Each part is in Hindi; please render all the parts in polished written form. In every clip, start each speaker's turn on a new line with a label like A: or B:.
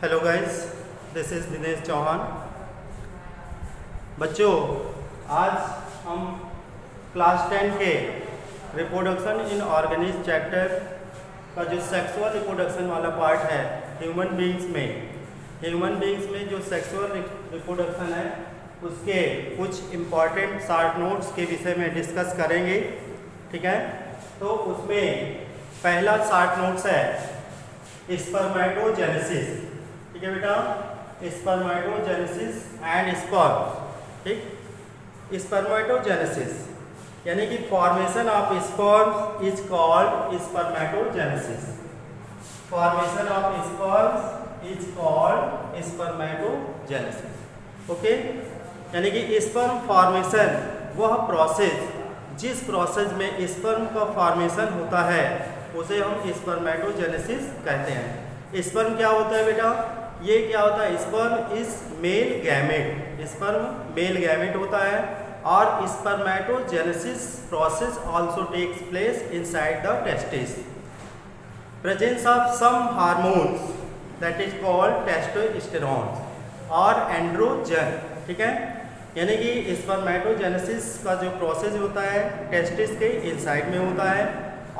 A: Hello guys, this is Dinesh Chauhan. बच्चों, आज हम क्लास 10 के रिप्रोडक्शन इन ऑर्गेनिज्म चैप्टर का जो सेक्सुअल रिप्रोडक्शन वाला पार्ट है ह्यूमन बीइंग्स में जो सेक्सुअल रिप्रोडक्शन है उसके कुछ इम्पॉर्टेंट शॉर्ट नोट्स के विषय में डिस्कस करेंगे। ठीक है, तो उसमें पहला शॉर्ट नोट्स है स्पर्मेटोजेनेसिस। ठीक है बेटा, स्पर्मेटोजेनेसिस एंड स्पर्म। ठीक, स्पर्मेटोजेनेसिस यानी कि formation of sperm is called spermatogenesis. Formation of sperm is called spermatogenesis. Okay, यानी कि स्पर्म फॉर्मेशन वह प्रोसेस जिस प्रोसेस में स्पर्म का फॉर्मेशन होता है उसे हम स्पर्मेटोजेनेसिस कहते हैं। स्पर्म क्या होता है बेटा? ये क्या होता है? Sperm is male gamete. Sperm male gamete होता है और spermatogenesis process also takes place inside the testis. Presence of some hormones that is called testosterone और एंड्रोजन। ठीक है, यानी कि स्पर्मेटोजेनेसिस का जो प्रोसेस होता है टेस्टिस के इनसाइड में होता है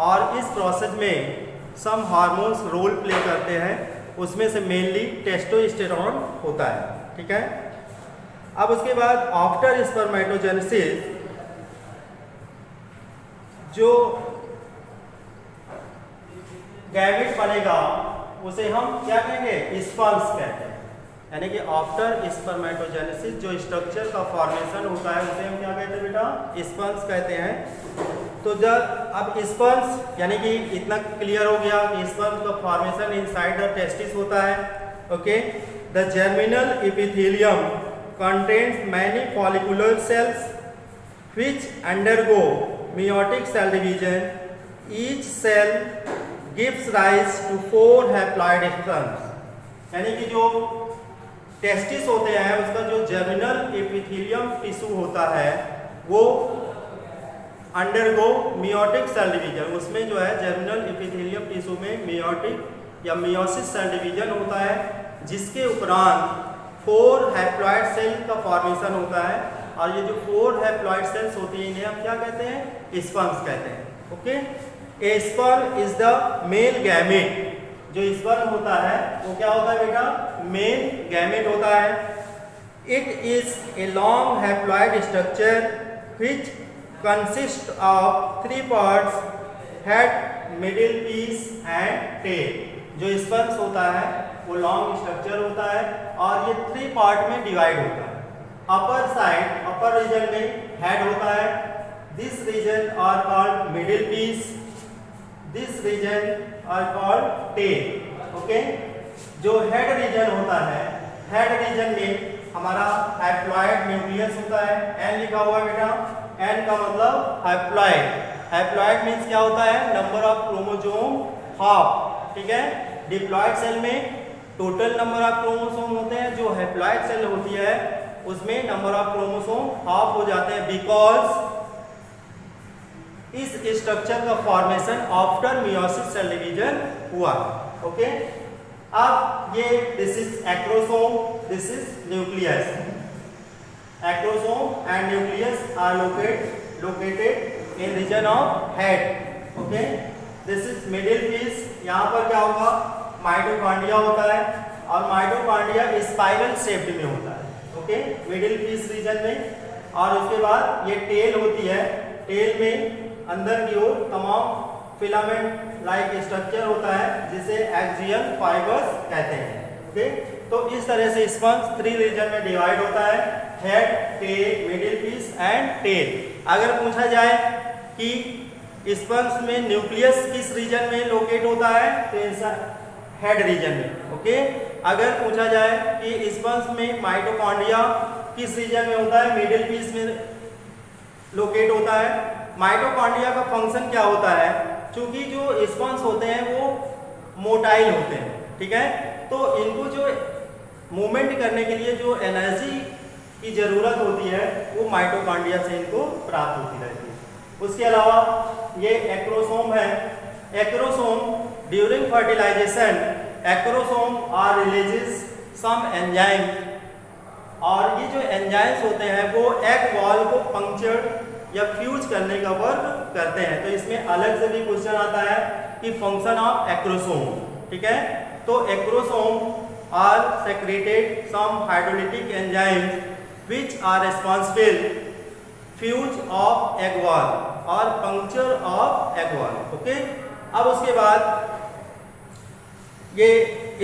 A: और इस प्रोसेस में सम हार्मोन्स रोल प्ले करते हैं, उसमें से मेनली टेस्टोस्टेरोन होता है। ठीक है, अब उसके बाद आफ्टर स्पर्मेटोजेनेसिस जो गैमेट बनेगा उसे हम क्या कहेंगे? स्पर्म्स कहते हैं। यानी कि आफ्टर स्पर्मेटोजेनेसिस जो स्ट्रक्चर का फॉर्मेशन होता है उसे हम क्या कहते हैं बेटा? स्पर्म्स कहते हैं। तो जब अब स्पर्म्स यानी कि इतना क्लियर हो गया कि स्पर्म्स का फॉर्मेशन इनसाइड द टेस्टिस होता है। Okay, the germinal epithelium contains many follicular cells which undergo meiotic cell division. Each cell gives rise to 4 haploid sperms. यानी कि जो टेस्टिस होते हैं उसका जो जर्मिनल एपिथेलियम टिश्यू होता है वो अंडरगो मेयोटिक सेल डिवीजन। उसमें जो है जर्मिनल एपिथेलियम टिश्यू में मेयोटिक या मेयोसिस सेल डिवीजन होता है, जिसके उपरांत 4 हैप्लॉइड सेल का फॉर्मेशन होता है और ये जो 4 हैप्लॉइड सेल्स होती हैं इन्हें हम क्या कहते हैं? स्पर्म्स कहते हैं। Okay, A sperm is the male gamete. जो स्पर्म होता है वो क्या होता है बेटा? मेल गैमेट होता है। It is a long haploid structure which consist of 3 parts, head, middle piece and tail. जो स्पर्म्स होता है वो लॉन्ग स्ट्रक्चर होता है और ये 3 पार्ट में डिवाइड होता है। अपर साइड, अपर रीजन में हेड होता है। This region are called middle piece, this region are called tail. Okay, जो हेड रीजन होता है, हेड रीजन में हमारा हैप्लॉइड न्यूक्लियस होता है। एन लिखा हुआ है बेटा, एन का मतलब हैप्लॉइड। हैप्लॉइड मीन्स क्या होता है? Number of chromosome half. ठीक है, डिप्लॉइड सेल में टोटल नंबर ऑफ क्रोमोसोम होते हैं, जो हैप्लॉइड सेल होती है उसमें नंबर ऑफ क्रोमोसोम हाफ हो जाते हैं बिकॉज इस स्ट्रक्चर का formation after meiosis cell division हुआ। ओके, अब ये this is acrosome, this is nucleus. Acrosome and nucleus are located in region of head. Okay, this is middle piece. यहाँ पर क्या होगा? माइटोकॉन्ड्रिया होता है और माइटोकॉन्ड्रिया स्पाइरल शेप्ड में होता है। ओके, मिडिल पीस रीजन में। और उसके बाद ये टेल होती है। टेल में अंदर की ओर तमाम फिलामेंट लाइक स्ट्रक्चर होता है जिसे एक्सियल फाइबर्स कहते हैं। ओके, तो इस तरह से स्पर्म्स 3 रीजन में डिवाइड होता है, head, tail, middle piece and tail. अगर पूछा जाए कि स्पर्म्स में न्यूक्लियस किस रीजन में लोकेट होता है तो हेड रीजन में। ओके, अगर पूछा जाए कि स्पर्म्स में माइटोकॉन्ड्रिया किस रीजन में होता है, मिडिल पीस में लोकेट होता है। माइटोकॉन्ड्रिया का फंक्शन क्या होता है? क्योंकि जो स्पर्म्स होते हैं वो मोटाइल होते हैं। ठीक है, तो इनको जो मूवमेंट करने के लिए जो एनर्जी की जरूरत होती है वो माइटोकॉन्ड्रिया से इनको प्राप्त होती रहती है। उसके अलावा ये एक्रोसोम है। Acrosome during fertilisation acrosome are releases some enzyme, और ये जो एंजाइम्स होते हैं वो एग वॉल को पंक्चर या फ्यूज करने का वर्क करते हैं। तो इसमें अलग से भी क्वेश्चन आता है कि फंक्शन ऑफ एक्रोसोम, ठीक है। तो acrosome are secreted some hydrolytic enzymes which are responsible fuse of egg wall और puncture of egg wall, okay. अब उसके बाद ये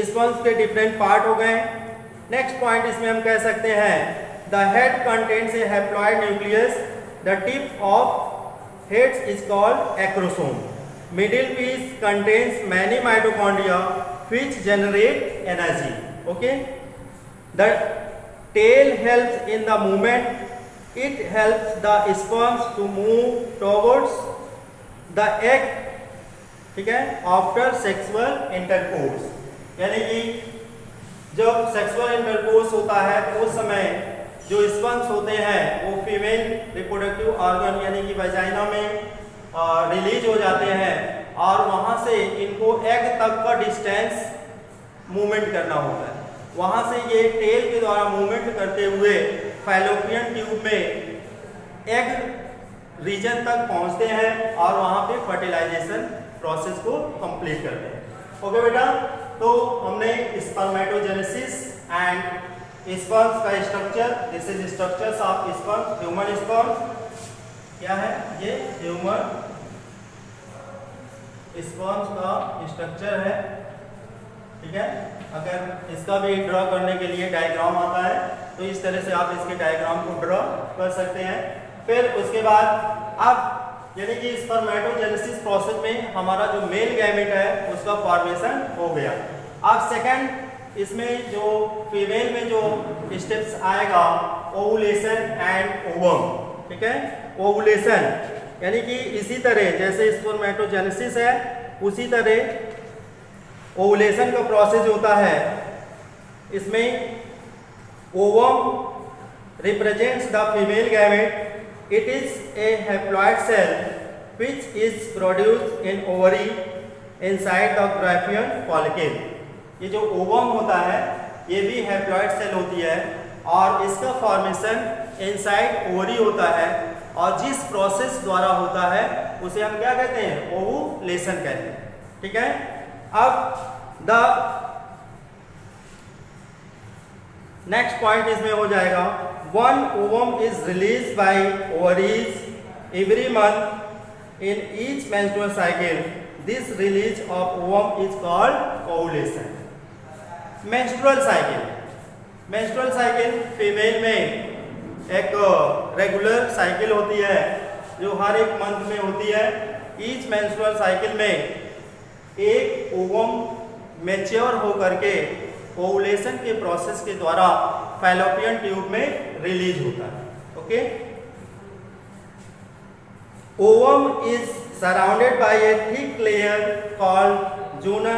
A: स्पंज के डिफरेंट पार्ट हो गए। नेक्स्ट पॉइंट इसमें हम कह सकते हैं the head contains a haploid nucleus, the tip of heads is called acrosome, middle piece contains many mitochondria which generate energy, okay. The tail helps in the movement, it helps the sperms to move towards the egg, ठीक है, after sexual intercourse। यानी कि जब सेक्सुअल इंटरकोर्स होता है तो उस समय जो स्पर्म्स होते हैं वो फीमेल रिप्रोडक्टिव ऑर्गन यानी कि वजाइना में रिलीज हो जाते हैं और वहाँ से इनको एग तक का डिस्टेंस मूवमेंट करना होता है। वहाँ से ये टेल के द्वारा मूवमेंट करते हुए फैलोपियन ट्यूब में एग रीजन तक पहुँचते हैं और वहाँ पे फर्टिलाइजेशन प्रोसेस को कंप्लीट करते हैं। ओके बेटा, तो हमने स्पर्मेटोजेनेसिस एंड स्पर्म्स का structure, this is structures of sperm, human sperm क्या है, ये ह्यूमन स्पर्म्स का स्ट्रक्चर है, ठीक है। अगर इसका भी ड्रॉ करने के लिए डायग्राम आता है तो इस तरह से आप इसके डायग्राम को ड्रॉ कर सकते हैं। फिर उसके बाद अब यानी कि स्पर्मेटोजेनेसिस प्रोसेस में हमारा जो मेल गैमेट है उसका फॉर्मेशन हो गया। अब सेकंड इसमें जो फीमेल में जो स्टेप्स आएगा ओवुलेशन एंड ओवम, ठीक है। ओवुलेशन यानी कि इसी तरह जैसे स्पर्मेटोजेनेसिस है उसी तरह ओवुलेशन का प्रोसेस होता है। इसमें ovum represents the female gamete, it is a haploid cell which is produced in ovary inside the Graafian follicle. ये जो ओवम होता है ये भी हैप्लॉइड सेल होती है और इसका फॉर्मेशन इनसाइड ओवरी होता है और जिस प्रोसेस द्वारा होता है उसे हम क्या कहते हैं, ओवुलेशन कहते हैं, ठीक है। अब द नेक्स्ट पॉइंट इसमें हो जाएगा one ovum is release by ovaries every month in each menstrual cycle, this release of ovum is called ovulation. Menstrual cycle, menstrual cycle female में एक रेगुलर साइकिल होती है जो हर एक मंथ में होती है। ईच मेंस्ट्रुअल साइकिल में एक ओवम मैच्योर होकर के ओवुलेशन के प्रोसेस के द्वारा फैलोपियन ट्यूब में रिलीज होता है, okay. Ovum is surrounded by a thick layer called zona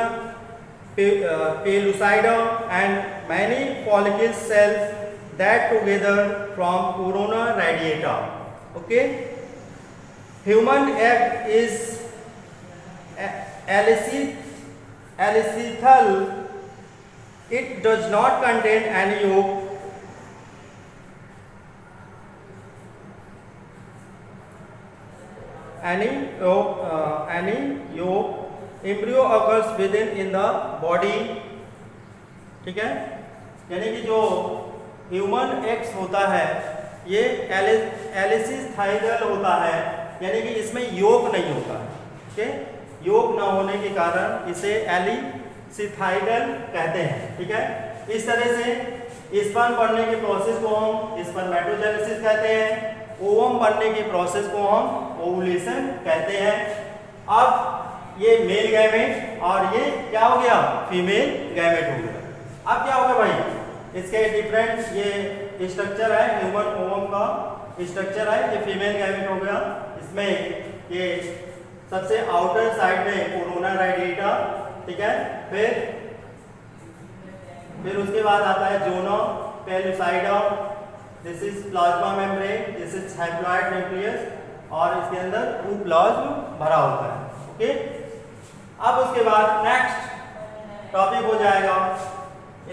A: pellucida and many follicle cells that together from corona radiata, okay. Human egg is alecithal, it does not contain any yolk, embryo occurs within in the body, ठीक है। यानी कि जो ह्यूमन एक्स होता है ये एलिसिथाइडल होता है, यानी कि इसमें योग नहीं होता है, ठीक है। योग न होने के कारण इसे एलिसिथाइडल कहते हैं, ठीक है। इस तरह से स्पर्म बनने के प्रोसेस को हम स्पर्मेटोजेनेसिस कहते हैं, ओवम बनने के प्रोसेस को हम ओवुलेशन कहते हैं। अब ये मेल गैमेट और ये क्या हो गया, फीमेल गैमेट हो गया। अब क्या होगा भाई, इसके डिफरेंट ये स्ट्रक्चर है, ह्यूमन ओवम का स्ट्रक्चर है, ये फीमेल गैमेट हो गया। इसमें ये सबसे आउटर साइड में कोरोना रेडिएटा, ठीक है। फिर उसके बाद आता है zona pellucida, this is plasma membrane, this is haploid nucleus और इसके अंदर प्लाज्म भरा होता है, ओके। अब उसके बाद नेक्स्ट टॉपिक हो जाएगा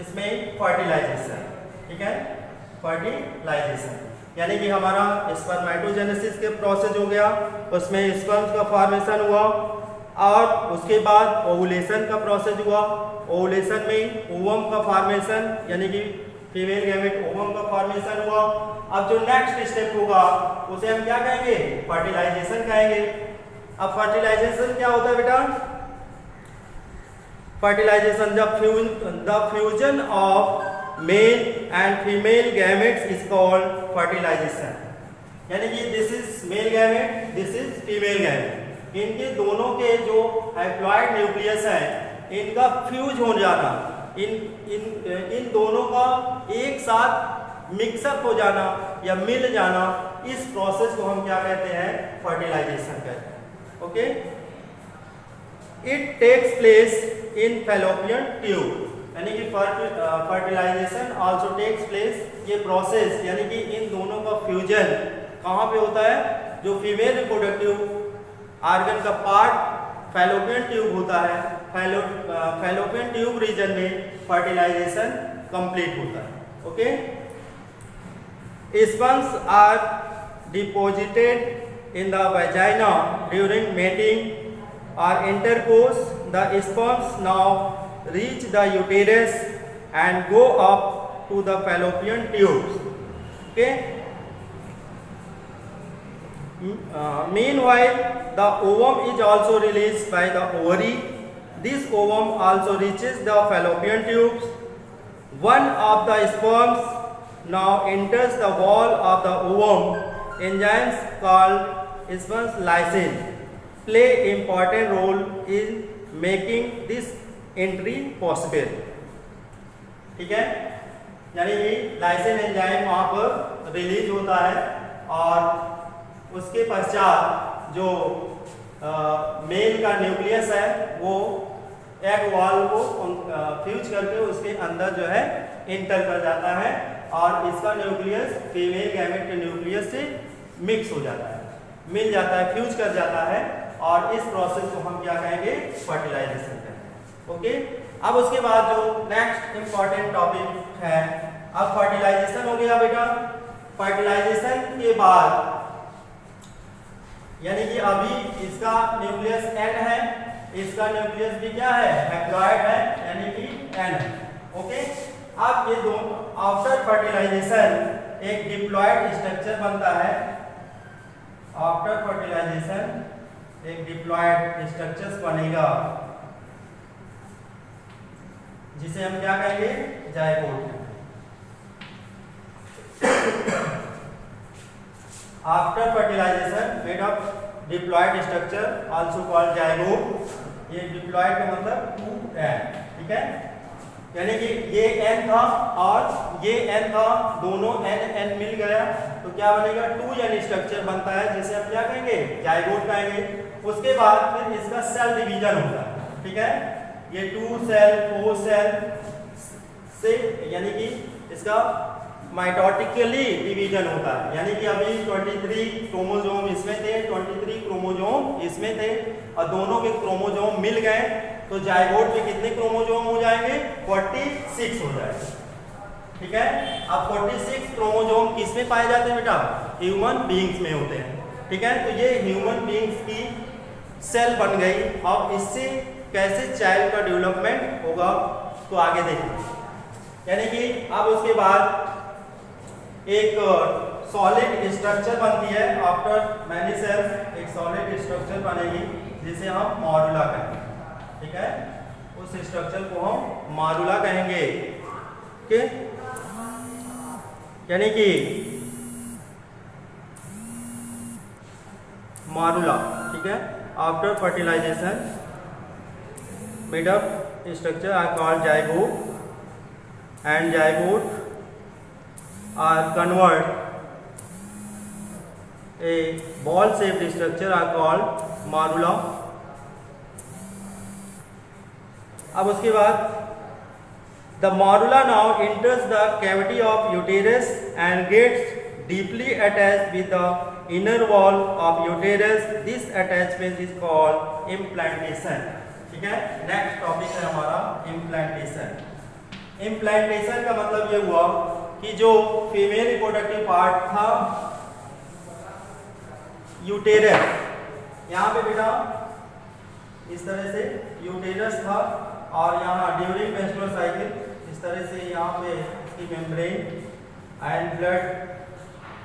A: इसमें फर्टिलाइजेशन, ठीक है, फर्टिलाइजेशन यानी कि हमारा स्पर्मेटोजेनेसिस के प्रोसेस हो गया, उसमें स्पर्म्स का फॉर्मेशन हुआ और उसके बाद ओवुलेशन का प्रोसेस हुआ। ओवुलेशन में ओवम का फॉर्मेशन यानी कि फीमेल गैमेट ओवम का फॉर्मेशन हुआ। अब जो नेक्स्ट स्टेप होगा उसे हम क्या कहेंगे, फर्टिलाइजेशन कहेंगे। अब फर्टिलाइजेशन क्या होता है बेटा, fertilisation the fusion of male and female gametes is called fertilisation, यानी कि this is male gamete, this is female gamete, इनके दोनों के जो हैप्लॉइड न्यूक्लियस है इनका फ्यूज हो जाना, इन दोनों का एक साथ मिक्सअप हो जाना या मिल जाना, इस प्रोसेस को हम क्या कहते हैं, फर्टिलाइजेशन कहते हैं। Okay, it takes place in fallopian tube, यानी कि फर्टिलाइजेशन आल्सो टेक्स प्लेस, ये प्रोसेस यानी कि इन दोनों का फ्यूजन कहाँ पे होता है, जो फीमेल रिप्रोडक्टिव आर्गन का पार्ट फैलोपियन ट्यूब होता है, फैलोपियन ट्यूब रीजन में फर्टिलाइजेशन कंप्लीट होता है। Okay, sperms are deposited in the vagina during mating or intercourse. The sperms now reach the uterus and go up to the fallopian tubes. Okay. Meanwhile, the ovum is also released by the ovary. This ovum also reaches the fallopian tubes. One of the sperms now enters the wall of the ovum. Enzymes called sperm lysine play important role in making this entry possible, ठीक है, यानी कि लाइसिन एंजाइम वहाँ पर रिलीज होता है और उसके पश्चात जो मेल का न्यूक्लियस है वो एग वॉल को फ्यूज करके उसके अंदर जो है इंटर कर जाता है और इसका न्यूक्लियस फीमेल गैमेट के न्यूक्लियस से मिक्स हो जाता है, मिल जाता है, फ्यूज कर जाता है और इस प्रोसेस को हम क्या कहेंगे, फर्टिलाइजेशन कहेंगे। ओके, अब उसके बाद जो नेक्स्ट इंपॉर्टेंट टॉपिक है, अब फर्टिलाइजेशन हो गया बेटा, फर्टिलाइजेशन के बाद यानी कि अभी इसका न्यूक्लियस N है, इसका न्यूक्लियस भी क्या है, हैप्लॉइड है यानी कि N है। ओके, अब ये दोनों आफ्टर फर्टिलाइजेशन एक डिप्लॉइड स्ट्रक्चर बनता है, आफ्टर फर्टिलाइजेशन एक डिप्लॉइड स्ट्रक्चर्स बनेगा जिसे हम क्या कहेंगे, zygote. After fertilisation made of diploid structure also called zygote. ये डिप्लॉइड का मतलब 2n, ठीक है, यानी कि ये n था और ये n था, दोनों n मिल गया तो क्या बनेगा, 2n स्ट्रक्चर बनता है जिसे हम क्या कहेंगे, जाइगोट कहेंगे। उसके बाद फिर इसका सेल डिवीजन होता है, ठीक है, ये 2 सेल 4 सेल से यानी कि इसका माइटोटिकली डिवीजन होता है, यानी कि अभी 23 क्रोमोसोम इसमें थे, 23 क्रोमोसोम इसमें थे और दोनों के क्रोमोसोम मिल गए तो जाइगोट में कितने क्रोमोसोम हो जाएंगे, 46 हो जाएंगे, ठीक है। अब 46 क्रोमोसोम किसमें पाए जाते हैं बेटा, ह्यूमन बीइंग्स में होते हैं, ठीक है। तो ये ह्यूमन बीइंग्स की सेल बन गई। अब इससे कैसे चाइल्ड का डेवलपमेंट होगा तो आगे देखेंगे। यानी कि अब उसके बाद एक सॉलिड स्ट्रक्चर बनती है, आफ्टर मैनी सेल्स एक सॉलिड स्ट्रक्चर बनेगी जिसे हम मॉरुला कहेंगे, ठीक है। उस स्ट्रक्चर को हम मॉरुला कहेंगे, ठीक है। यानी कि मॉरुला, ठीक है। After fertilisation made up structure are called zygote and zygote are convert a ball shaped structure are called morula। अब उसके बाद the morula now enters the cavity of uterus and gets deeply attached with the inner wall of uterus। This attachment is called implantation, ठीक है। नेक्स्ट टॉपिक है हमारा implantation। इम्प्लांटेशन का मतलब ये हुआ कि जो फीमेल रिप्रोडक्टिव पार्ट था यूटेरस, यहाँ पे बेटा इस तरह से यूटेरस था और यहाँ ड्यूरिंग मेंस्ट्रुअल साइकिल इस तरह से यहाँ पे इसकी मेम्ब्रेन एंड ब्लड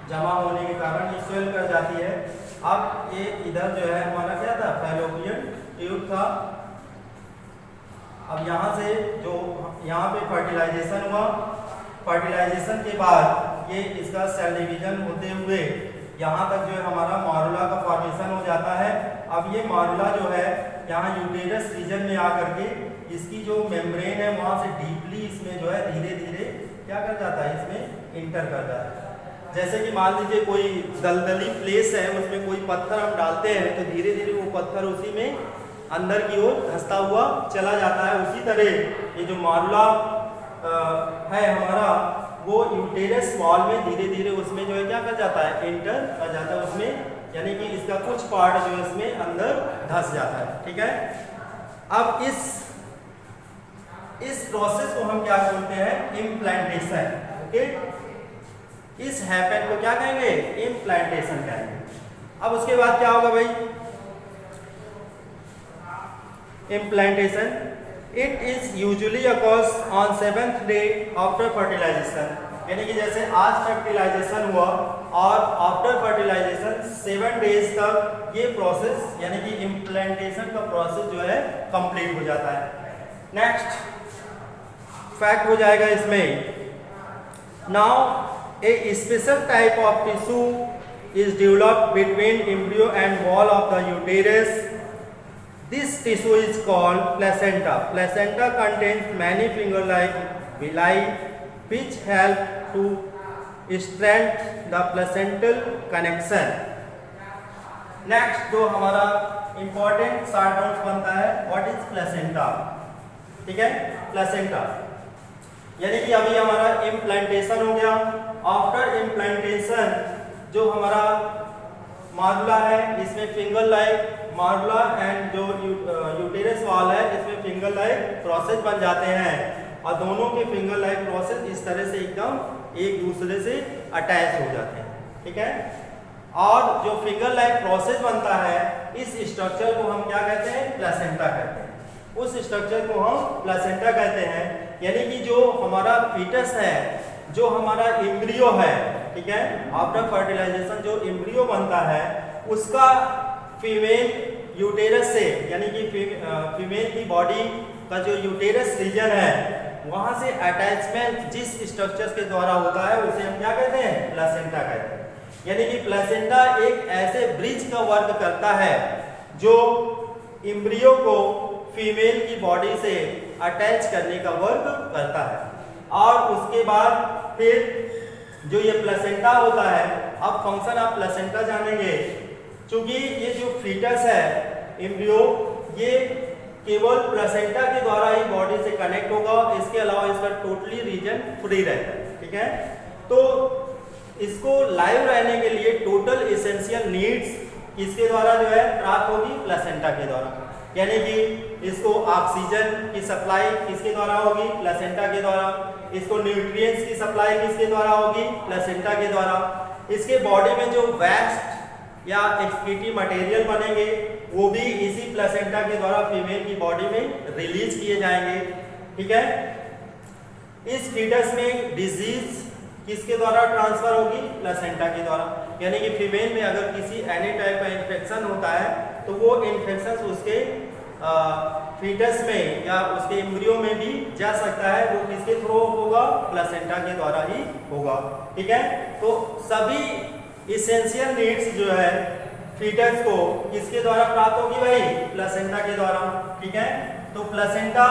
A: जमा होने के कारण ये स्वेल कर जाती है। अब ये इधर जो है हमारा क्या था, फैलोपियन ट्यूब था। अब यहाँ से जो यहाँ पे फर्टिलाइजेशन हुआ, फर्टिलाइजेशन के बाद ये इसका सेल डिवीजन होते हुए यहाँ तक जो है हमारा मॉरुला का फॉर्मेशन हो जाता है। अब ये मॉरुला जो है यहाँ यूटेरस रीजन में आकर के इसकी जो मेम्ब्रेन है वहाँ से डीपली इसमें जो है धीरे धीरे क्या कर जाता है, इसमें इंटर कर जाता है। जैसे कि मान लीजिए कोई दलदली प्लेस है, उसमें कोई पत्थर हम डालते हैं तो धीरे धीरे वो पत्थर उसी में अंदर की ओर धंसता हुआ चला जाता है। उसी तरह ये जो मॉरुला है हमारा, वो यूटेरस वॉल में धीरे धीरे उसमें जो है क्या कर जाता है, एंटर कर जाता है उसमें, यानी कि इसका कुछ पार्ट जो है इसमें अंदर धंस जाता है। ठीक है, अब इस प्रोसेस को हम क्या बोलते हैं, इम्प्लांटेशन। ओके, इस हैपन को क्या कहेंगे, इम्प्लांटेशन कहेंगे। अब उसके बाद क्या होगा भाई, implantation it is usually occurs on 7th day after fertilisation, यानी कि जैसे आज फर्टिलाइजेशन हुआ और आफ्टर फर्टिलाइजेशन 7 डेज तक ये प्रोसेस यानी कि इम्प्लांटेशन का प्रोसेस जो है कंप्लीट हो जाता है। नेक्स्ट फैक्ट हो जाएगा इसमें, now A special type of tissue is developed between embryo and wall of the uterus. This tissue is called placenta. Placenta contains many finger-like villi which help to strengthen the placental connection. Next जो हमारा important short notes बनता है, what is placenta? ठीक है, placenta यानी कि अभी हमारा implantation हो गया। After implantation जो हमारा मॉरुला है इसमें फिंगर लाइक मॉरुला एंड जो यूटेरस वॉल है इसमें फिंगर लाइक प्रोसेस बन जाते हैं और दोनों के फिंगर लाइक प्रोसेस इस तरह से एकदम एक दूसरे से अटैच हो जाते हैं। ठीक है, और जो फिंगर लाइक प्रोसेस बनता है इस स्ट्रक्चर को हम क्या कहते हैं, प्लेसेंटा कहते हैं। उस स्ट्रक्चर को हम प्लेसेंटा कहते हैं, यानी कि जो हमारा फीटस है, जो हमारा एम्ब्रियो है, ठीक है, आफ्टर फर्टिलाइजेशन जो एम्ब्रियो बनता है उसका फीमेल यूटेरस से यानी कि फीमेल की बॉडी का जो यूटेरस रीजन है वहां से अटैचमेंट जिस स्ट्रक्चर के द्वारा होता है उसे हम क्या कहते हैं, प्लेसेंटा कहते हैं। यानी कि प्लेसेंटा एक ऐसे ब्रिज का वर्क करता है जो एम्ब्रियो को फीमेल की बॉडी से अटैच करने का वर्क करता है। और उसके बाद फिर जो ये प्लेसेंटा होता है, अब फंक्शन आप प्लेसेंटा जानेंगे, क्योंकि ये जो फीटस है एम्ब्रियो ये केवल प्लेसेंटा के द्वारा ही बॉडी से कनेक्ट होगा, इसके अलावा इसका टोटली रीजन फ्री रहता है। ठीक है, तो इसको लाइव रहने के लिए टोटल एसेंशियल नीड्स इसके द्वारा जो है प्राप्त होगी, प्लेसेंटा के द्वारा। यानी कि इसको ऑक्सीजन की सप्लाई किसके द्वारा होगी, प्लेसेंटा के द्वारा। इसको न्यूट्रिएंट्स की सप्लाई किसके द्वारा होगी, प्लेसेंटा के द्वारा। इसके बॉडी में जो वेस्ट या एक्सक्रीटिव मटेरियल बनेंगे वो भी इसी प्लेसेंटा के द्वारा फीमेल की बॉडी में रिलीज किए जाएंगे। ठीक है, इस फीटस में डिजीज किसके द्वारा ट्रांसफर होगी, प्लेसेंटा के द्वारा। यानी कि फीमेल में अगर किसी एनी टाइप का इन्फेक्शन होता है तो वो इन्फेक्शन उसके फीटस में या उसके एम्ब्रियो में भी जा सकता है, वो किसके थ्रू होगा, प्लेसेंटा के द्वारा ही होगा। ठीक है, तो सभी इसेंशियल नीड्स जो है फीटस को किसके द्वारा प्राप्त होगी भाई, प्लेसेंटा के द्वारा। ठीक है, तो प्लेसेंटा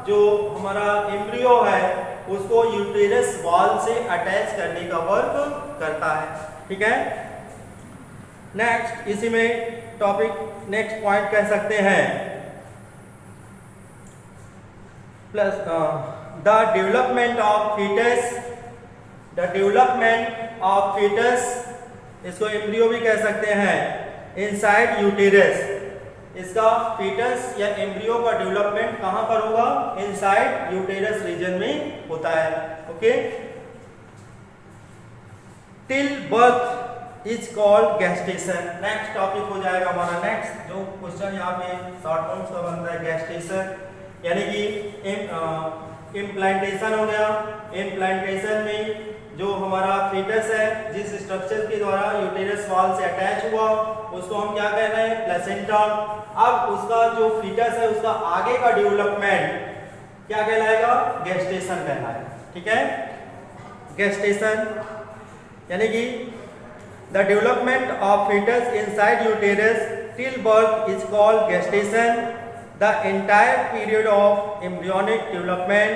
A: जो हमारा एम्ब्रियो है उसको यूटेरस वॉल से अटैच करने का वर्क करता है। ठीक है, नेक्स्ट इसी में टॉपिक नेक्स्ट पॉइंट कह सकते हैं, plus the development of foetus, the development of foetus, इसको एम्ब्रियो भी कह सकते हैं, इनसाइड यूटेरस। इसका फीटस या एम्ब्रियो का डेवलपमेंट कहां पर होगा? इनसाइड यूटेरस रीजन में होता है। Okay, till birth is called gestation. Next topic हो जाएगा हमारा, नेक्स्ट जो क्वेश्चन यहाँ पे शॉर्ट फॉर्म्स का बनता है गेस्टेशन, यानी कि इम्प्लांटेशन हो गया। इम्प्लांटेशन में जो हमारा फीटस है जिस स्ट्रक्चर के द्वारा यूटेरस वॉल से अटैच हुआ उसको हम क्या कह रहे हैं? प्लेसेंटा। अब उसका जो फीटस है उसका आगे का डेवलपमेंट क्या कहलाएगा? गेस्टेशन कहलाएगा। ठीक है, गेस्टेशन यानी कि the development of foetus inside uterus till birth is called gestation. The entire period of embryonic development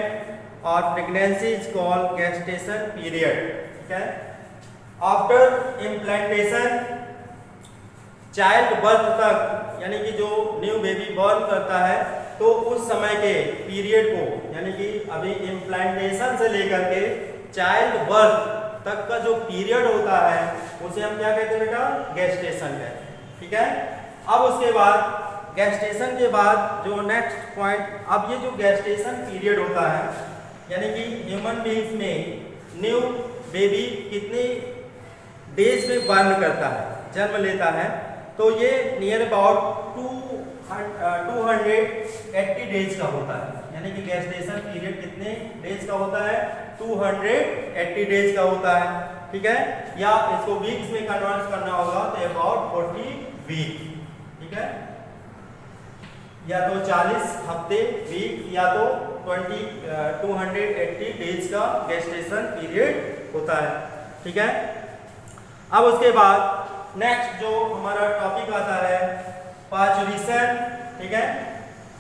A: और pregnancy is called gestation period. ठीक है, आफ्टर इम्प्लांटेशन चाइल्ड बर्थ तक, यानी कि जो न्यू बेबी बर्न करता है तो उस समय के पीरियड को, यानी कि अभी इम्प्लांटेशन से लेकर के चाइल्ड बर्थ तक का जो पीरियड होता है उसे हम क्या कहते हैं बेटा? गेस्टेशन कहते हैं। ठीक है, अब उसके बाद गेस्टेशन के बाद जो नेक्स्ट पॉइंट, अब ये जो गेस्टेशन पीरियड होता है यानी कि ह्यूमन बीइंग्स में न्यू बेबी कितने डेज में बर्न करता है, जन्म लेता है, तो ये नियर अबाउट 280 डेज का होता है। यानी कि गेस्टेशन पीरियड कितने डेज का होता है? 280 डेज का होता है। ठीक है, या इसको वीक्स में कन्वर्ट करना होगा तो अबाउट 40 वीक। ठीक है, या तो 40 हफ्ते वीक, या तो 280 डेज का गेस्टेशन पीरियड होता है। ठीक है, अब उसके बाद नेक्स्ट जो हमारा टॉपिक आता है पार्चुरेशन। ठीक है,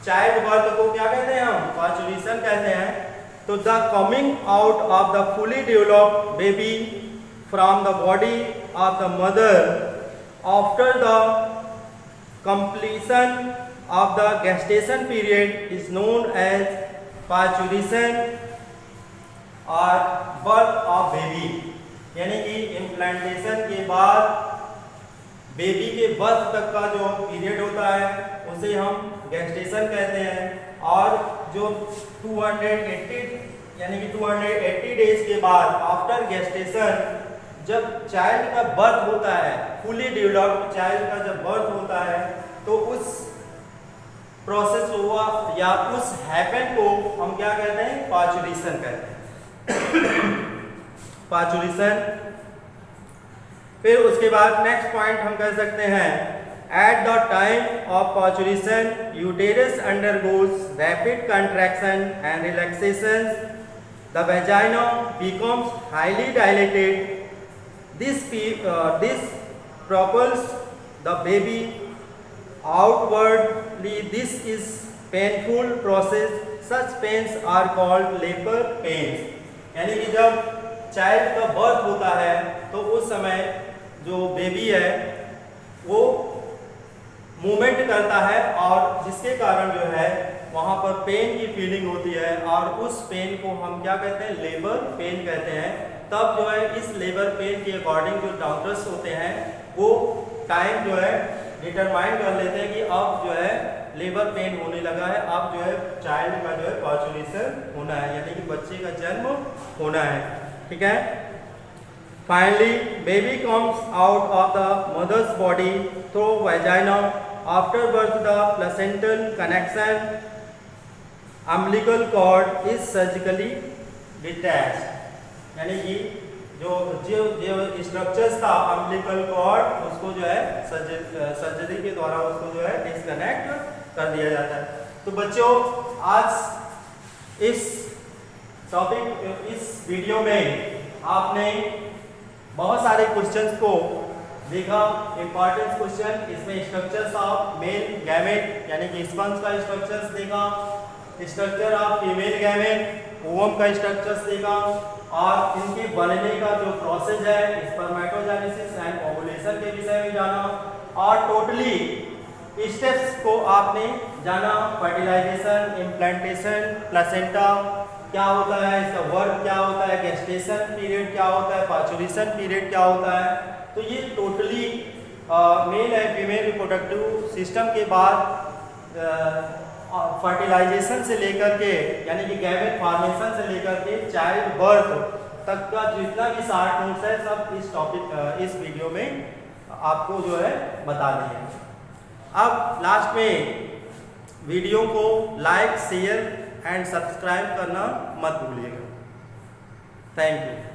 A: चाइल्ड बर्थ को क्या कहते हैं? हम पार्चुरेशन कहते हैं। तो the coming out of the fully developed baby from the body of the mother after the completion of the gestation period is known as parturition और birth of baby। यानी कि इम्प्लांटेशन के बाद बेबी के बर्थ तक का जो पीरियड होता है उसे हम गेस्टेशन कहते हैं। और जो 280 यानी कि 280 डेज के बाद आफ्टर गेस्टेशन जब चाइल्ड का बर्थ होता है, फुली डेवलप्ड चाइल्ड का जब बर्थ होता है, तो उस प्रोसेस हुआ या उस हैपन को हम क्या कहते हैं? पार्चुरेशन कहते हैं। पार्चुरेशन। फिर उसके बाद नेक्स्ट पॉइंट हम कह सकते हैं at the time of parturition uterus undergoes rapid contraction and relaxation, the vagina becomes highly dilated. This propels the baby outwardly. This is painful process. Such pains are called labor pains. यानी कि जब चाइल्ड का बर्थ होता है तो उस समय जो बेबी है वो मूवमेंट करता है और जिसके कारण जो है वहाँ पर पेन की फीलिंग होती है और उस पेन को हम क्या कहते हैं? लेबर पेन कहते हैं। तब जो है इस लेबर पेन के अकॉर्डिंग जो डॉक्टर्स होते हैं वो टाइम जो है डिटरमाइन कर लेते हैं कि अब जो है लेबर पेन होने लगा है, अब जो है चाइल्ड का जो है पार्चुरेशन होना है, यानी कि बच्चे का जन्म होना है। ठीक है, finally baby comes out of the mother's body through vagina. After birth the placental connection umbilical cord is surgically detached. यानी कि जो स्ट्रक्चर्स था अम्बिलिकल कॉर्ड उसको जो है सर्जरी के द्वारा उसको जो है डिस्कनेक्ट कर दिया जाता है। तो बच्चों आज इस टॉपिक इस वीडियो में आपने बहुत सारे क्वेश्चंस को देखा। इंपॉर्टेंट क्वेश्चन इसमें स्ट्रक्चर्स ऑफ मेल गैमेट यानी कि स्पंज का स्ट्रक्चर्स देखा, structure of female gamete ovum का स्ट्रक्चर्स देखा और इनके बनने का जो प्रोसेस है स्पर्मेटोजेनेसिस एंड ओवुलेशन के विषय में जाना और टोटली स्टेप्स को आपने जाना। फर्टिलाइजेशन, इम्प्लांटेशन, प्लेसेंटा क्या होता है, इसका वर्क क्या होता है, गेस्टेशन पीरियड क्या होता है, पार्चुरेशन पीरियड क्या होता है। तो ये totally mail and female reproductive system के बाद फर्टिलाइजेशन से लेकर के यानी कि गैमेट फॉर्मेशन से लेकर के चाइल्ड बर्थ तक का जितना भी शार्ट नोट्स है सब इस टॉपिक इस वीडियो में आपको जो है बता दिए। अब लास्ट में वीडियो को लाइक शेयर एंड सब्सक्राइब करना मत भूलिएगा। Thank you.